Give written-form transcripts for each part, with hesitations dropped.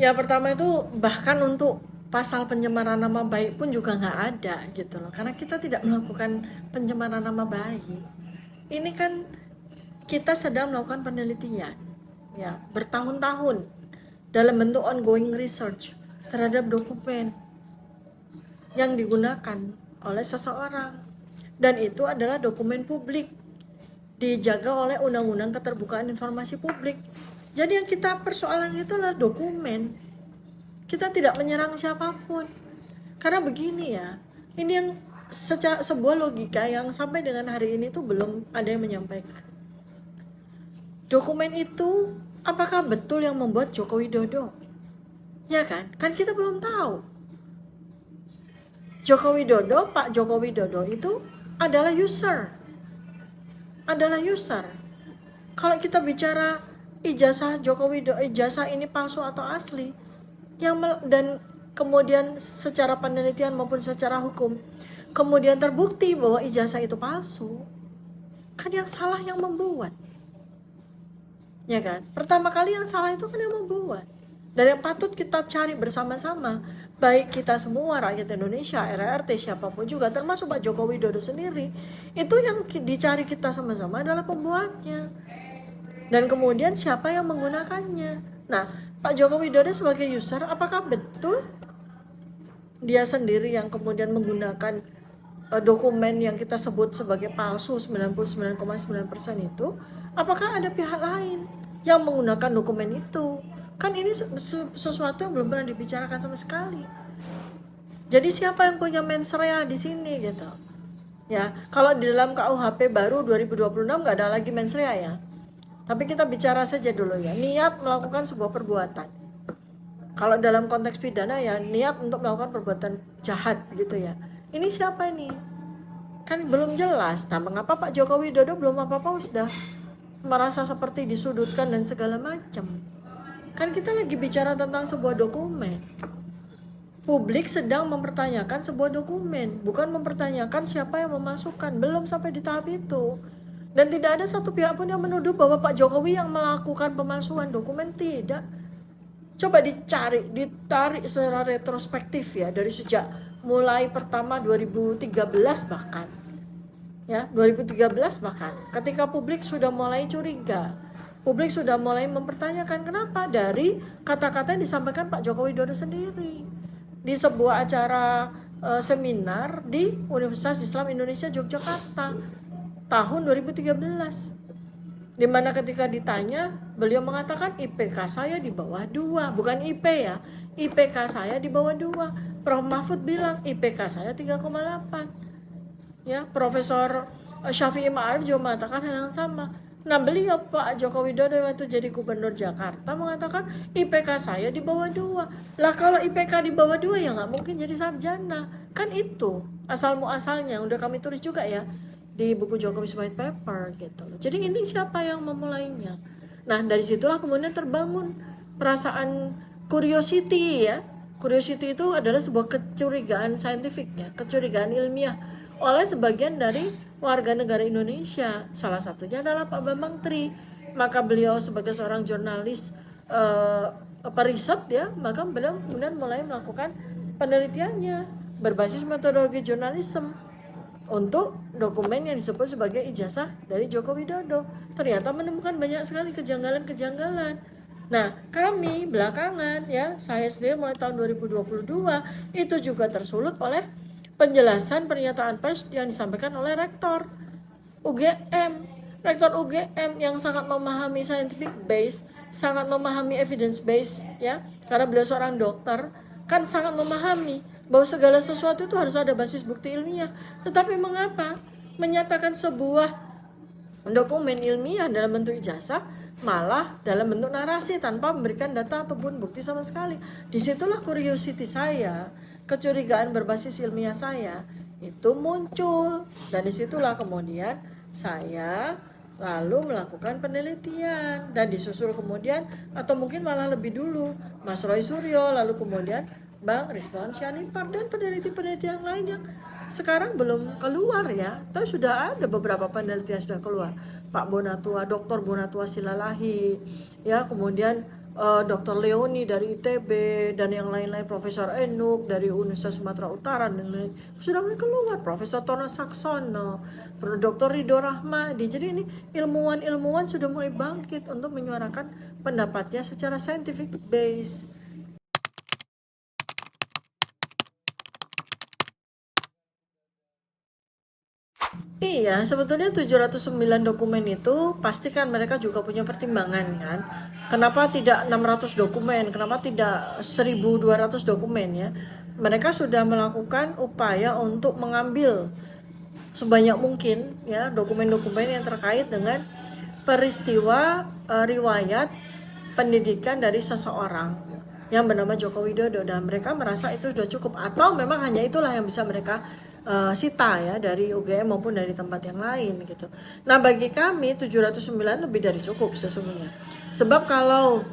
Ya pertama itu bahkan untuk pasal pencemaran nama baik pun juga nggak ada gitu loh. Karena kita tidak melakukan pencemaran nama baik. Ini kan kita sedang melakukan penelitian ya bertahun-tahun dalam bentuk ongoing research terhadap dokumen yang digunakan oleh seseorang dan itu adalah dokumen publik dijaga oleh Undang-Undang Keterbukaan Informasi Publik. Jadi yang kita persoalan itu adalah dokumen. Kita tidak menyerang siapapun. Karena begini ya, ini yang sebuah logika yang sampai dengan hari ini tuh belum ada yang menyampaikan. Dokumen itu apakah betul yang membuat Joko Widodo? Ya kan? Kan kita belum tahu. Pak Joko Widodo itu adalah user. Adalah user. Kalau kita bicara ijazah Joko Widodo, ijazah ini palsu atau asli, dan kemudian secara penelitian maupun secara hukum kemudian terbukti bahwa ijazah itu palsu, kan yang salah yang membuat, ya kan? Pertama kali yang salah itu kan yang membuat, dan yang patut kita cari bersama-sama, baik kita semua rakyat Indonesia, RRT siapapun juga, termasuk Pak Joko Widodo sendiri, itu yang dicari kita sama-sama adalah pembuatnya dan kemudian siapa yang menggunakannya. Nah, Pak Joko Widodo sebagai user, apakah betul dia sendiri yang kemudian menggunakan dokumen yang kita sebut sebagai palsu 99,9% itu? Apakah ada pihak lain yang menggunakan dokumen itu? Kan ini sesuatu yang belum pernah dibicarakan sama sekali. Jadi siapa yang punya mens rea di sini gitu? Ya, kalau di dalam KUHP baru 2026 nggak ada lagi mens rea ya. Tapi kita bicara saja dulu ya, niat melakukan sebuah perbuatan. Kalau dalam konteks pidana ya niat untuk melakukan perbuatan jahat gitu ya. Ini siapa ini? Kan belum jelas. Nah, mengapa Pak Joko Widodo belum apa-apa sudah merasa seperti disudutkan dan segala macam? Kan kita lagi bicara tentang sebuah dokumen. Publik sedang mempertanyakan sebuah dokumen, bukan mempertanyakan siapa yang memasukkan. Belum sampai di tahap itu. Dan tidak ada satu pihak pun yang menuduh bahwa Pak Jokowi yang melakukan pemalsuan dokumen, tidak. Coba ditarik secara retrospektif ya, dari sejak mulai pertama 2013 bahkan. Ya, 2013 bahkan. Ketika publik sudah mulai curiga. Publik sudah mulai mempertanyakan kenapa dari kata-kata yang disampaikan Pak Joko Widodo sendiri di sebuah acara seminar di Universitas Islam Indonesia Yogyakarta tahun 2013, di mana ketika ditanya beliau mengatakan IPK saya di bawah 2, bukan IP ya, IPK saya di bawah 2. Prof Mahfud bilang IPK saya 3,8. Ya, Profesor Syafi'i Ma'arif juga mengatakan hal yang sama. Nah, beliau Pak Joko Widodo waktu jadi gubernur Jakarta mengatakan IPK saya di bawah 2. Lah kalau IPK di bawah 2 ya nggak mungkin jadi sarjana. Kan itu asal muasalnya udah kami tulis juga ya di buku Jokowi's White Paper gitu. Jadi ini siapa yang memulainya? Nah, dari situlah kemudian terbangun perasaan curiosity ya. Curiosity itu adalah sebuah kecurigaan saintifik ya, kecurigaan ilmiah oleh sebagian dari warga negara Indonesia. Salah satunya adalah Pak Bambang Tri. Maka beliau sebagai seorang jurnalis periset ya, maka beliau kemudian mulai melakukan penelitiannya berbasis metodologi jurnalisme untuk dokumen yang disebut sebagai ijazah dari Joko Widodo. Ternyata menemukan banyak sekali kejanggalan-kejanggalan. Nah, kami belakangan ya, saya sendiri mulai tahun 2022 itu juga tersulut oleh penjelasan pernyataan pers yang disampaikan oleh rektor UGM. Rektor UGM yang sangat memahami scientific base, sangat memahami evidence base ya, karena beliau seorang dokter, kan sangat memahami bahwa segala sesuatu itu harus ada basis bukti ilmiah. Tetapi mengapa menyatakan sebuah dokumen ilmiah dalam bentuk ijazah malah dalam bentuk narasi tanpa memberikan data ataupun bukti sama sekali? Disitulah curiosity saya, kecurigaan berbasis ilmiah saya itu muncul, dan disitulah kemudian saya lalu melakukan penelitian dan disusul kemudian, atau mungkin malah lebih dulu, Mas Roy Suryo, lalu kemudian Bang Rizwan Syanipar dan peneliti-peneliti yang lain yang sekarang belum keluar ya, tapi sudah ada beberapa penelitian sudah keluar. Pak Bonatua, Dr. Bonatua Silalahi, ya kemudian Dr. Leoni dari ITB dan yang lain-lain, Profesor Enuk dari Universitas Sumatera Utara dan lain-lain sudah mulai keluar, Profesor Tono Saksono, Dr. Ridho Rahmadi. Jadi ini ilmuwan-ilmuwan sudah mulai bangkit untuk menyuarakan pendapatnya secara scientific base. Iya, sebetulnya 709 dokumen itu pastikan mereka juga punya pertimbangan kan. Kenapa tidak 600 dokumen? Kenapa tidak 1200 dokumen ya? Mereka sudah melakukan upaya untuk mengambil sebanyak mungkin ya dokumen-dokumen yang terkait dengan peristiwa riwayat pendidikan dari seseorang yang bernama Joko Widodo, dan mereka merasa itu sudah cukup atau memang hanya itulah yang bisa mereka sita ya dari UGM maupun dari tempat yang lain gitu. Nah, bagi kami 709 lebih dari cukup sesungguhnya. Sebab kalau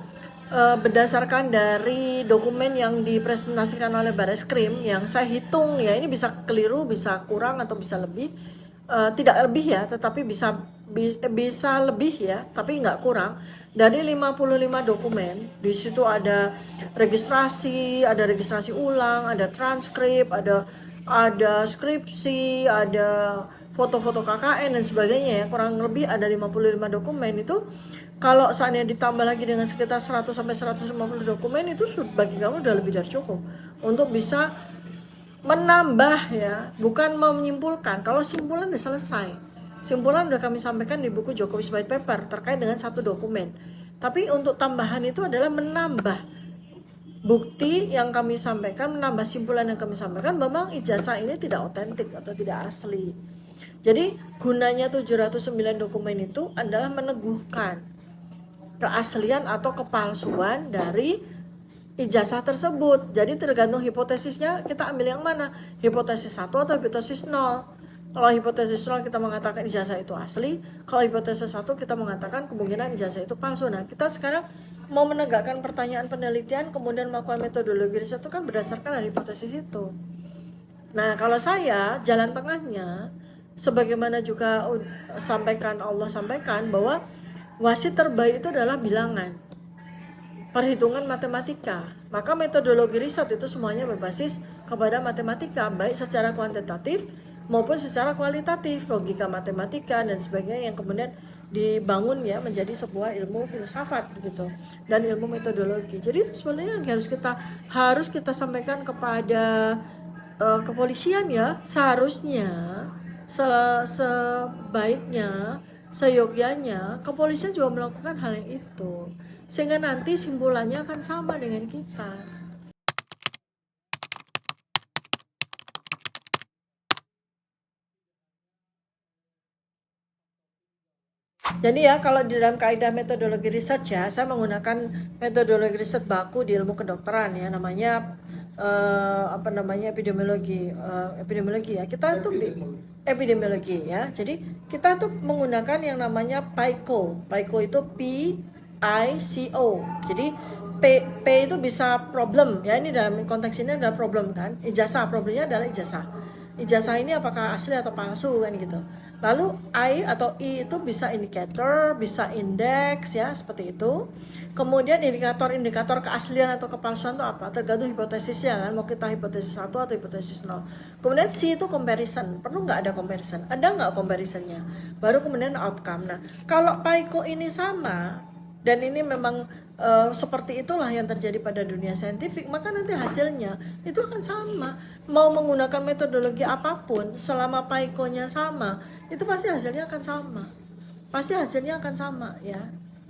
berdasarkan dari dokumen yang dipresentasikan oleh Bareskrim yang saya hitung ya, ini bisa keliru, bisa kurang atau bisa lebih, tidak lebih ya, tetapi bisa lebih ya, tapi nggak kurang. Dari 55 dokumen, di situ ada registrasi ulang, ada transkrip, ada skripsi, ada foto-foto KKN dan sebagainya ya. Kurang lebih ada 55 dokumen itu. Kalau seandainya ditambah lagi dengan sekitar 100 sampai 150 dokumen, itu bagi kamu udah lebih dari cukup untuk bisa menambah ya, bukan menyimpulkan. Kalau simpulan udah selesai, simpulan udah kami sampaikan di buku Jokowi's White Paper terkait dengan satu dokumen. Tapi untuk tambahan itu adalah menambah bukti yang kami sampaikan, menambah simpulan yang kami sampaikan bahwa ijazah ini tidak otentik atau tidak asli. Jadi gunanya 709 dokumen itu adalah meneguhkan keaslian atau kepalsuan dari ijazah tersebut. Jadi tergantung hipotesisnya kita ambil yang mana, hipotesis 1 atau hipotesis 0. Kalau hipotesis 0 kita mengatakan ijazah itu asli, kalau hipotesis 1 kita mengatakan kemungkinan ijazah itu palsu. Nah, kita sekarang mau menegakkan pertanyaan penelitian kemudian melakukan metodologi riset itu kan berdasarkan dari hipotesis itu. Nah, kalau saya jalan tengahnya sebagaimana juga Allah sampaikan bahwa wasit terbaik itu adalah bilangan, perhitungan matematika. Maka metodologi riset itu semuanya berbasis kepada matematika, baik secara kuantitatif maupun secara kualitatif, logika matematika dan sebagainya yang kemudian dibangun ya menjadi sebuah ilmu filsafat begitu dan ilmu metodologi. Jadi itu sebenarnya yang harus kita sampaikan kepada kepolisian ya, seharusnya sebaiknya seyogyanya kepolisian juga melakukan hal yang itu sehingga nanti simpulannya akan sama dengan kita. Jadi ya kalau di dalam kaidah metodologi riset ya, saya menggunakan metodologi riset baku di ilmu kedokteran ya, namanya epidemiologi ya. Kita tuh epidemiologi ya. Jadi kita tuh menggunakan yang namanya PICO. PICO itu PICO. Jadi P itu bisa problem ya, ini dalam konteks ini adalah problem kan. Ijazah, problemnya adalah ijazah. Ijazah ini apakah asli atau palsu kan gitu. Lalu I atau I itu bisa indikator, bisa indeks ya, seperti itu. Kemudian indikator keaslian atau kepalsuan itu apa? Tergantung hipotesisnya kan, mau kita hipotesis 1 atau hipotesis 0. Kemudian C itu comparison, perlu nggak ada comparison? Ada nggak comparisonnya? Baru kemudian outcome. Nah, kalau PICO ini sama, dan ini memang seperti itulah yang terjadi pada dunia saintifik, maka nanti hasilnya itu akan sama. Mau menggunakan metodologi apapun, selama PICO-nya sama, itu pasti hasilnya akan sama. Pasti hasilnya akan sama ya.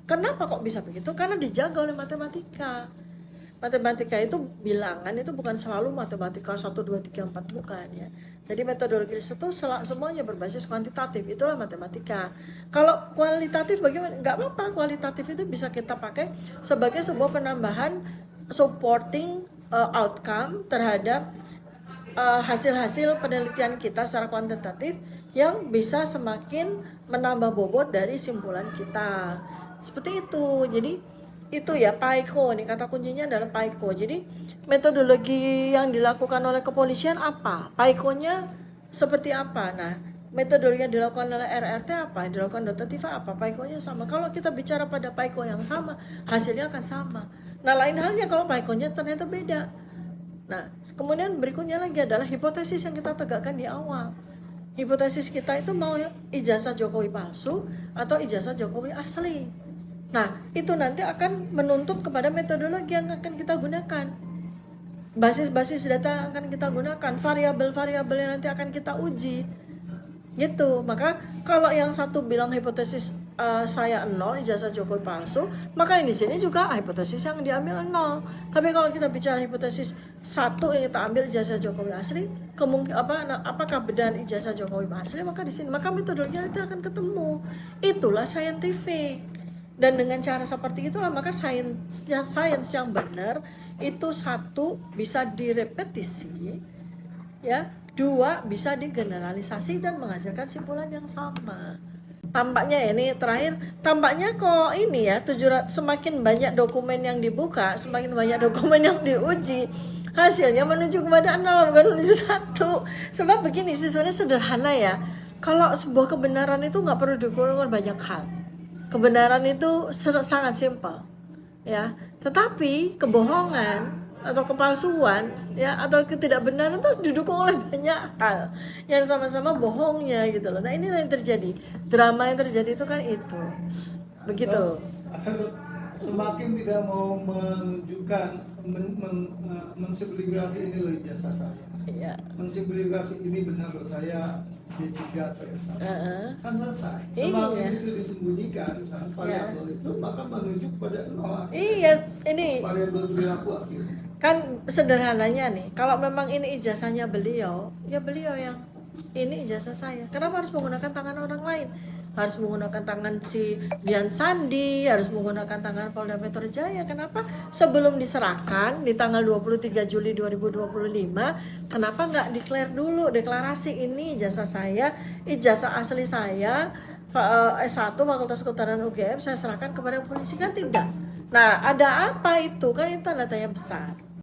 Kenapa kok bisa begitu? Karena dijaga oleh matematika. Matematika itu bilangan, itu bukan selalu matematika 1, 2, 3, 4, bukan ya. Jadi metodologi riset itu semuanya berbasis kuantitatif, itulah matematika. Kalau kualitatif bagaimana? Nggak apa-apa, kualitatif itu bisa kita pakai sebagai sebuah penambahan supporting outcome terhadap hasil-hasil penelitian kita secara kuantitatif yang bisa semakin menambah bobot dari simpulan kita. Seperti itu. Jadi itu ya PICO nih, kata kuncinya adalah PICO. Jadi metodologi yang dilakukan oleh kepolisian apa? PICO-nya seperti apa? Nah, Metodologi yang dilakukan oleh RRT apa? Yang dilakukan Dr. Tifa apa? PAIKO-nya sama. Kalau kita bicara pada PAIKO yang sama, hasilnya akan sama. Nah, lain halnya kalau PAIKO-nya ternyata beda. Nah, kemudian berikutnya lagi adalah hipotesis yang kita tegakkan di awal. Hipotesis kita itu mau ijazah Jokowi palsu atau ijazah Jokowi asli. Nah, itu nanti akan menuntut kepada metodologi yang akan kita gunakan. Basis-basis data yang akan kita gunakan, variabel-variabel yang nanti akan kita uji. Gitu. Maka kalau yang satu bilang hipotesis saya 0, ijazah Jokowi palsu, maka yang di sini juga hipotesis yang diambil 0. Tapi kalau kita bicara hipotesis satu yang kita ambil ijazah Jokowi asli, apakah benar ijazah Jokowi asli, maka di sini maka metodologinya nanti akan ketemu. Itulah scientific. Dan dengan cara seperti itulah maka sains yang benar itu satu bisa direpetisi, ya, dua bisa digeneralisasi dan menghasilkan simpulan yang sama. Tampaknya ini terakhir, tampaknya kok ini ya, semakin banyak dokumen yang dibuka, semakin banyak dokumen yang diuji, hasilnya menuju kepada 0 bukan menuju 1. Sebab begini, sebenarnya sederhana ya, kalau sebuah kebenaran itu nggak perlu diukur banyak hal. Kebenaran itu sangat simpel, ya. Tetapi kebohongan atau kepalsuan, ya, atau ketidakbenaran itu didukung oleh banyak hal yang sama-sama bohongnya gitu loh. Nah, inilah yang terjadi, drama yang terjadi itu kan itu begitu. Semakin tidak mau menunjukkan mensimplifikasi ini loh ijazah saya. Iya. Mensimplifikasi ini benar loh saya D3 atau S1. Kan selesai. Semakin itu disembunyikan variabel itu maka menunjuk pada 0. Iya, ini variabel perilaku akhirnya. Kan sederhananya nih, kalau memang ini ijazahnya beliau, ya beliau yang ini ijazah saya. Kenapa harus menggunakan tangan orang lain? Harus menggunakan tangan si Dian Sandi, harus menggunakan tangan Polda Metro Jaya. Kenapa? Sebelum diserahkan di tanggal 23 Juli 2025, kenapa nggak deklarasi ini ijazah saya, ijazah asli saya, S1 Fakultas Kedokteran UGM, saya serahkan kepada polisi, kan tidak. Nah, ada apa itu? Kan itu tanda tanya besar.